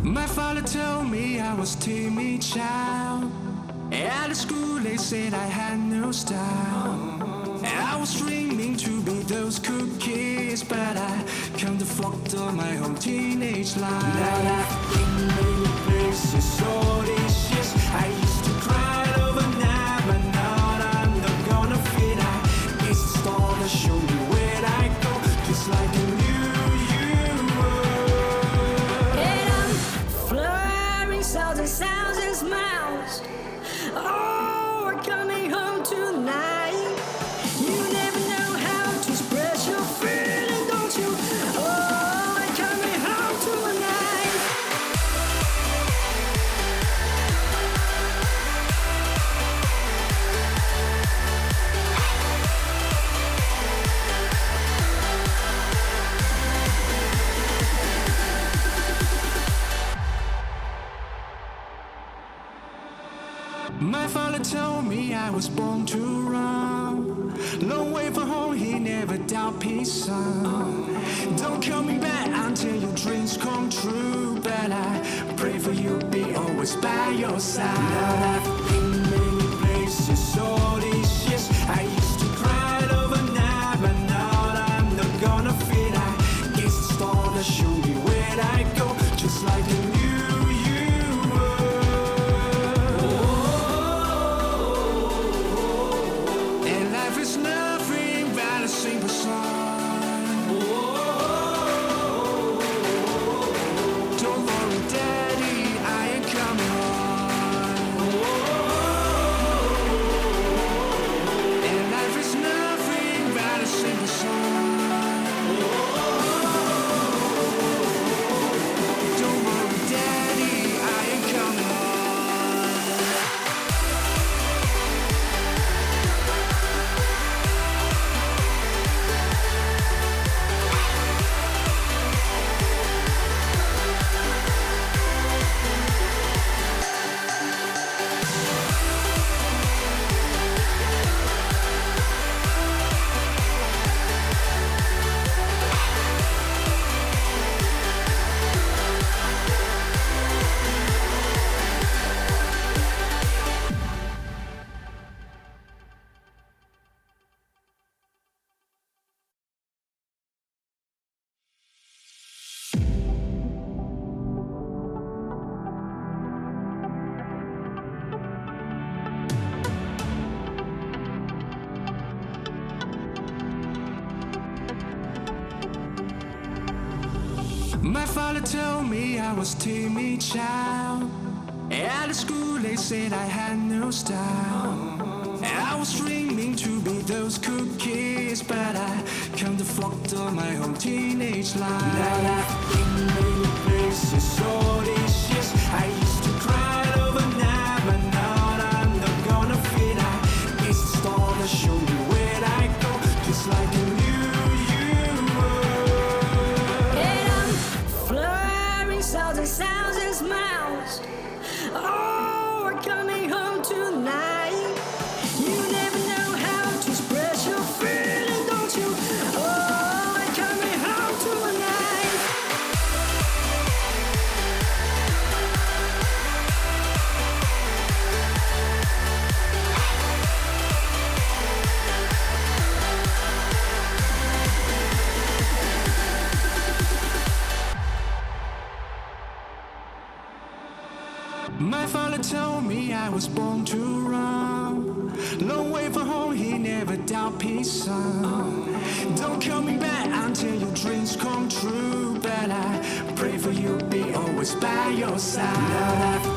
My father told me I was timid child. At school they said I had no style. I was dreaming to be those cool kids, but I can't afford all my whole teenage life. Now I've been many places all these years. I used to cry overnight, but now I'm not gonna fit. I guess the star to show me where I go, just like a new you were. And I'm flurrying sounds and smiles. Oh, we're coming home tonight. You never know how to express your feeling, don't you? Oh, we're coming home tonight. My father told me I was born to run. Long way from home, he never doubt peace, son. Don't call me back until your dreams come true, but I pray for you, be always by your side. Now I've been many places all these years. I used to cry overnight, but now I'm not gonna fit. I guess the star to show me where I go, just like a new you were. And life is nothing but a simple song. Don't worry, Daddy, I ain't coming home. And life is nothing but a simple song. Don't worry, Daddy, I ain't coming home. My father told me I was timid child. At school they said I had no style. I was dreaming to be those cool kids, but I can't afford all my whole teenage life. Now I've been many places all these years. I used to cry overnight, but now I'm not gonna fit. I guess the star to show me where I go, just like a new you were. And I'm flurrying sounds and smiles. Oh, we're coming home tonight. You never know how to express your feeling, don't you? Oh, we're coming home tonight. My father told me I was born to run. Long way from home, he never doubt peace, son. Don't call me back until your dreams come true, but I pray for you, be always by your side. Now I've